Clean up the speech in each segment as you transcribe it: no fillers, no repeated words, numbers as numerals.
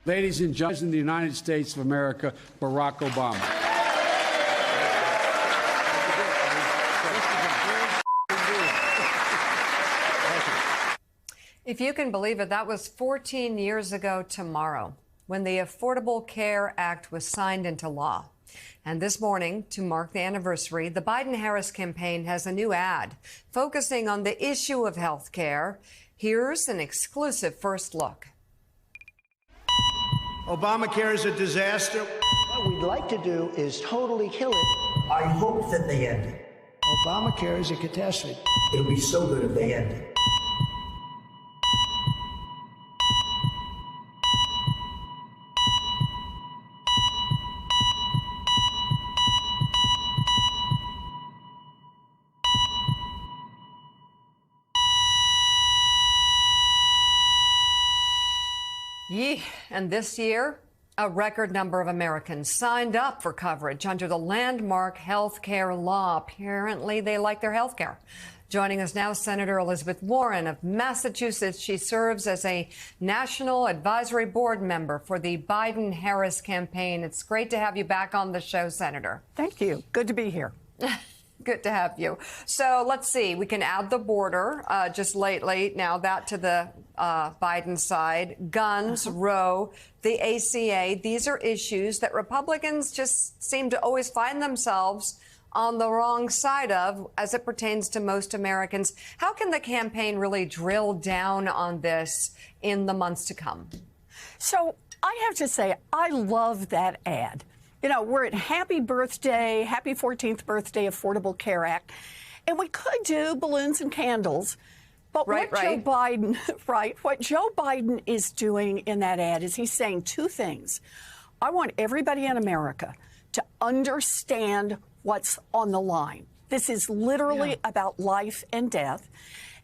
Ladies and gentlemen, in the United States of America, Barack Obama. If you can believe it, that was 14 years ago tomorrow when the Affordable Care Act was signed into law. And this morning, to mark the anniversary, the Biden-Harris campaign has a new ad focusing on the issue of health care. Here's an exclusive first look. Obamacare is a disaster. What we'd like to do is totally kill it. I hope that they end it. Obamacare is a catastrophe. It'll be so good if they end it. Yee. And this year, a record number of Americans signed up for coverage under the landmark health care law. Apparently, they like their health care. Joining us now, Senator Elizabeth Warren of Massachusetts. She serves as a National Advisory Board member for the Biden-Harris campaign. It's great to have you back on the show, Senator. Thank you. Good to be here. Good to have you. So let's see. We can add the border just lately. Now that to the Biden side. Guns, Roe, the ACA. These are issues that Republicans just seem to always find themselves on the wrong side of as it pertains to most Americans. How can the campaign really drill down on this in the months to come? So I have to say, I love that ad. You know, we're at happy 14th birthday Affordable Care Act, and we could do balloons and candles. But what Joe Biden is doing in that ad is he's saying two things. I want everybody in America to understand what's on the line. This is literally about life and death.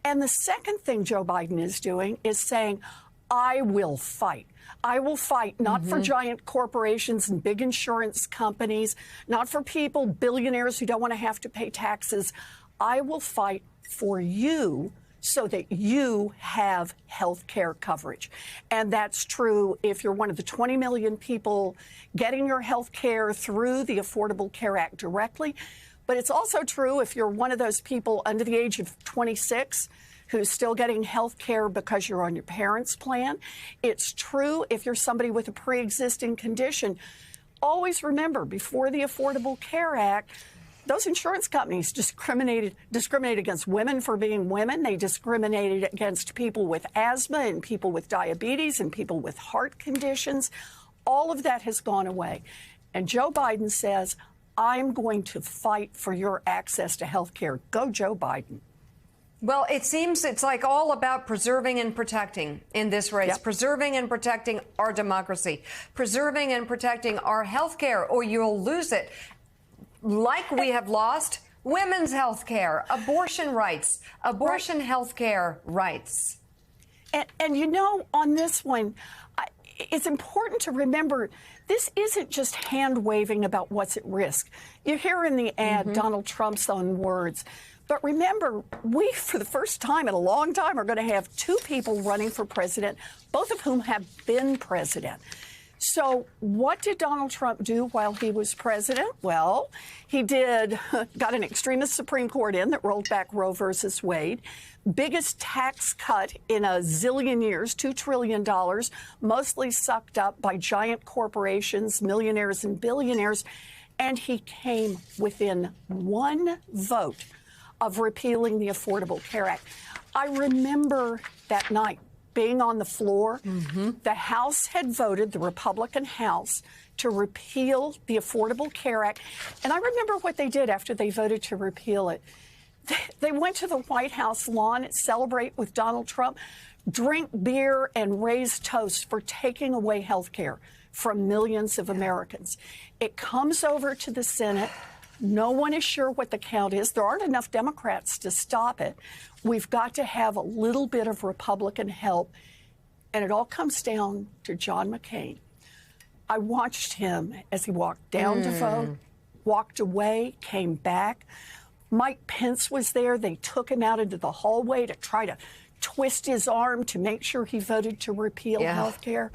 And the second thing Joe Biden is doing is saying, I will fight. I will fight not for giant corporations and big insurance companies, not for people, billionaires who don't want to have to pay taxes. I will fight for you so that you have health care coverage. And that's true if you're one of the 20 million people getting your health care through the Affordable Care Act directly. But it's also true if you're one of those people under the age of 26 who's still getting health care because you're on your parents' plan. It's true if you're somebody with a pre-existing condition. Always remember, before the Affordable Care Act, those insurance companies discriminated against women for being women. They discriminated against people with asthma and people with diabetes and people with heart conditions. All of that has gone away. And Joe Biden says, I'm going to fight for your access to health care. Go, Joe Biden. Well, it seems it's like all about preserving and protecting in this race, preserving and protecting our democracy, preserving and protecting our health care, or you'll lose it. Like we have lost women's health care, abortion rights, abortion health care rights. And you know, on this one, it's important to remember this isn't just hand waving about what's at risk. You hear in the ad Donald Trump's own words. But remember, we, for the first time in a long time, are going to have two people running for president, both of whom have been president. So what did Donald Trump do while he was president? Well, he got an extremist Supreme Court in that rolled back Roe versus Wade. Biggest tax cut in a zillion years, $2 trillion, mostly sucked up by giant corporations, millionaires and billionaires. And he came within one vote of repealing the Affordable Care Act. I remember that night being on the floor. The House had voted, the Republican House, to repeal the Affordable Care Act. And I remember what they did after they voted to repeal it. They went to the White House lawn and celebrate with Donald Trump, drink beer and raise toast for taking away health care from millions of Americans. It comes over to the Senate. No one is sure what the count is. There aren't enough Democrats to stop it. We've got to have a little bit of Republican help. And it all comes down to John McCain. I watched him as he walked down to vote, walked away, came back. Mike Pence was there. They took him out into the hallway to try to twist his arm to make sure he voted to repeal health care.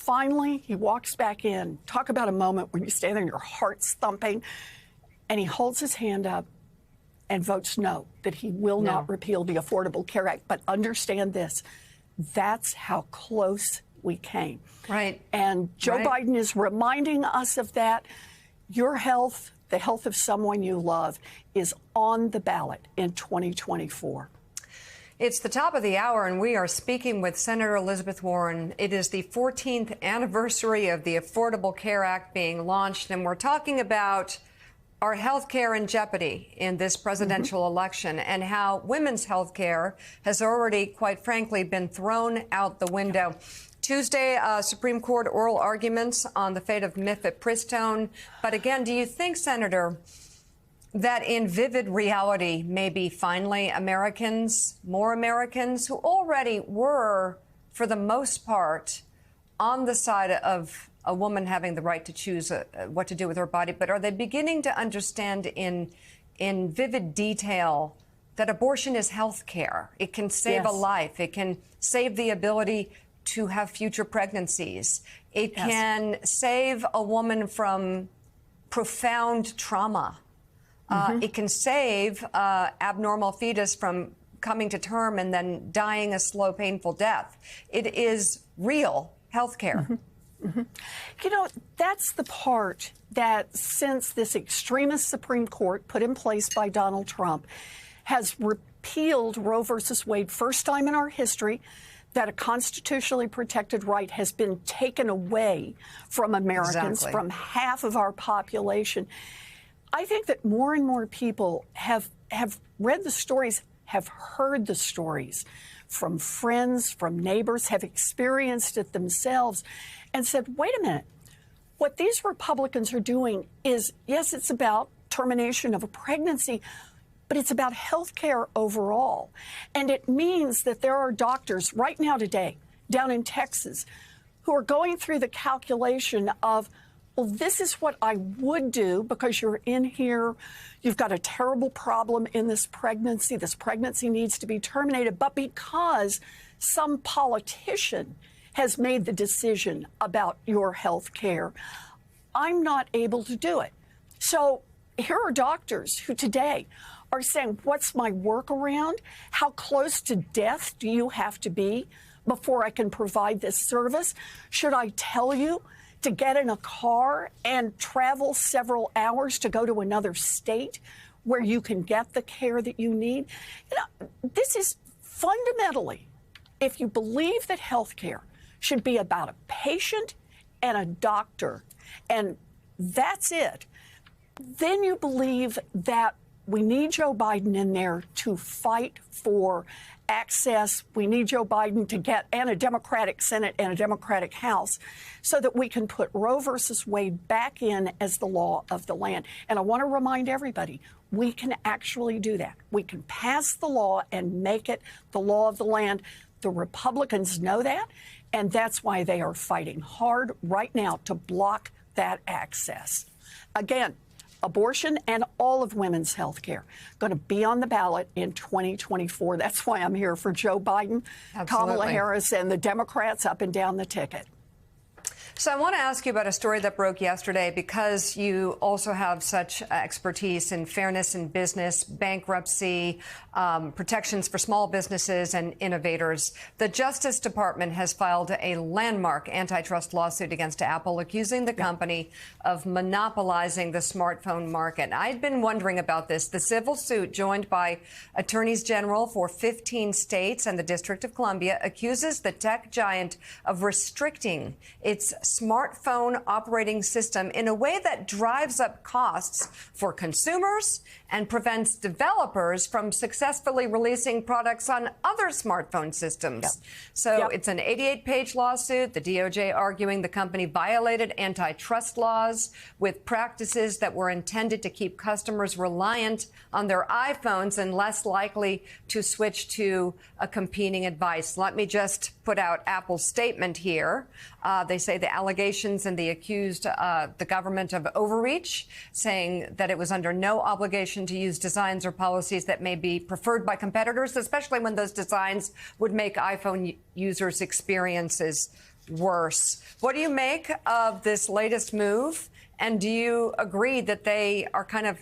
finally, he walks back in. Talk about a moment when you stand there and your heart's thumping. And he holds his hand up and votes no, that he will not repeal the Affordable Care Act. But understand this, that's how close we came. Right. And Joe Biden is reminding us of that. Your health, the health of someone you love, is on the ballot in 2024. It's the top of the hour, and we are speaking with Senator Elizabeth Warren. It is the 14th anniversary of the Affordable Care Act being launched, and we're talking about our health care in jeopardy in this presidential election and how women's health care has already, quite frankly, been thrown out the window. Tuesday, Supreme Court oral arguments on the fate of mifepristone. But again, do you think, Senator, that in vivid reality, maybe finally more Americans who already were, for the most part, on the side of a woman having the right to choose what to do with her body, but are they beginning to understand in vivid detail that abortion is health care? It can save a life. It can save the ability to have future pregnancies. It can save a woman from profound trauma. It can save abnormal fetus from coming to term and then dying a slow, painful death. It is real health care. You know, that's the part that since this extremist Supreme Court put in place by Donald Trump has repealed Roe versus Wade, first time in our history that a constitutionally protected right has been taken away from Americans, from half of our population. I think that more and more people have read the stories, have heard the stories from friends, from neighbors, have experienced it themselves, and said, wait a minute, what these Republicans are doing is, yes, it's about termination of a pregnancy, but it's about health care overall. And it means that there are doctors right now today down in Texas who are going through the calculation of, well, this is what I would do because you're in here, you've got a terrible problem in this pregnancy needs to be terminated, but because some politician has made the decision about your health care, I'm not able to do it. So here are doctors who today are saying, what's my workaround? How close to death do you have to be before I can provide this service? Should I tell you to get in a car and travel several hours to go to another state where you can get the care that you need? You know, this is fundamentally, if you believe that health care should be about a patient and a doctor, and that's it, then you believe that we need Joe Biden in there to fight for access. We need Joe Biden to get, and a Democratic Senate and a Democratic House, so that we can put Roe versus Wade back in as the law of the land. And I want to remind everybody, we can actually do that. We can pass the law and make it the law of the land. The Republicans know that, and that's why they are fighting hard right now to block that access. Again, abortion and all of women's health care going to be on the ballot in 2024. That's why I'm here for Joe Biden, Kamala Harris, and the Democrats up and down the ticket. So I want to ask you about a story that broke yesterday because you also have such expertise in fairness in business, bankruptcy, protections for small businesses and innovators. The Justice Department has filed a landmark antitrust lawsuit against Apple, accusing the company of monopolizing the smartphone market. I'd been wondering about this. The civil suit, joined by attorneys general for 15 states and the District of Columbia, accuses the tech giant of restricting its smartphone operating system in a way that drives up costs for consumers and prevents developers from successfully releasing products on other smartphone systems. So it's an 88-page lawsuit, the DOJ arguing the company violated antitrust laws with practices that were intended to keep customers reliant on their iPhones and less likely to switch to a competing device. Let me just put out Apple's statement here. They say the allegations and the accused the government of overreach, saying that it was under no obligation to use designs or policies that may be preferred by competitors, especially when those designs would make iPhone users' experiences worse. What do you make of this latest move? And do you agree that they are kind of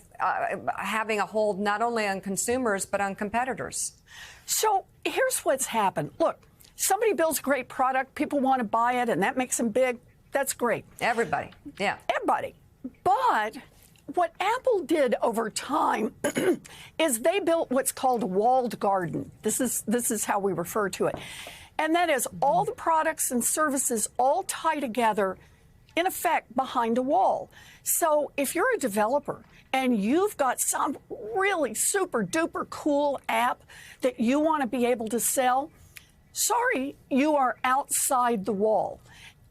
having a hold not only on consumers, but on competitors? So here's what's happened. Look, somebody builds a great product, people want to buy it, and that makes them big. That's great. Everybody. Yeah. Everybody. But what Apple did over time is they built what's called a walled garden. This is how we refer to it. And that is all the products and services all tie together, in effect, behind a wall. So if you're a developer and you've got some really super duper cool app that you want to be able to sell, sorry, you are outside the wall.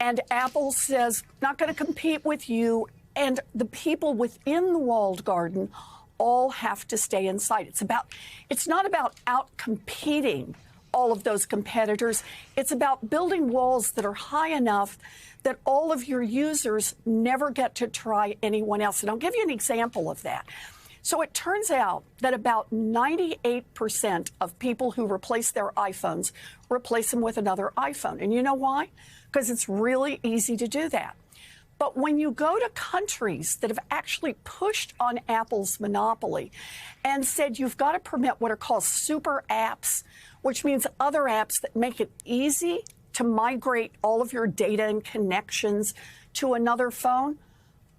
And Apple says, not going to compete with you. And the people within the walled garden all have to stay inside. It's not about out-competing all of those competitors. It's about building walls that are high enough that all of your users never get to try anyone else. And I'll give you an example of that. So it turns out that about 98% of people who replace their iPhones replace them with another iPhone. And you know why? Because it's really easy to do that. But when you go to countries that have actually pushed on Apple's monopoly and said you've got to permit what are called super apps, which means other apps that make it easy to migrate all of your data and connections to another phone,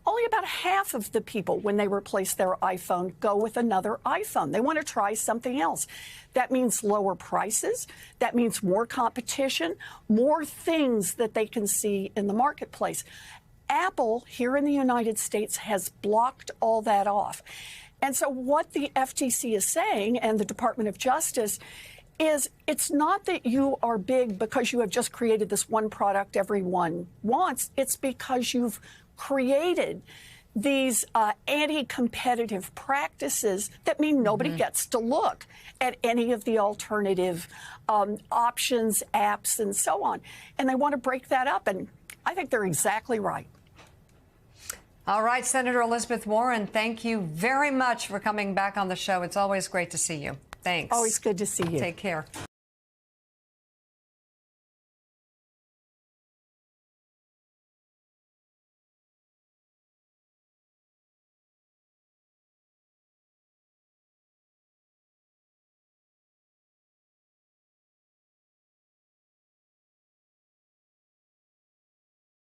only about half of the people, when they replace their iPhone, go with another iPhone. They want to try something else. That means lower prices. That means more competition, more things that they can see in the marketplace. Apple, here in the United States, has blocked all that off. And so what the FTC is saying, and the Department of Justice, is it's not that you are big because you have just created this one product everyone wants. It's because you've created these anti-competitive practices that mean nobody gets to look at any of the alternative options, apps, and so on. And they want to break that up. And I think they're exactly right. All right, Senator Elizabeth Warren, thank you very much for coming back on the show. It's always great to see you. Thanks. Always good to see you. Take care.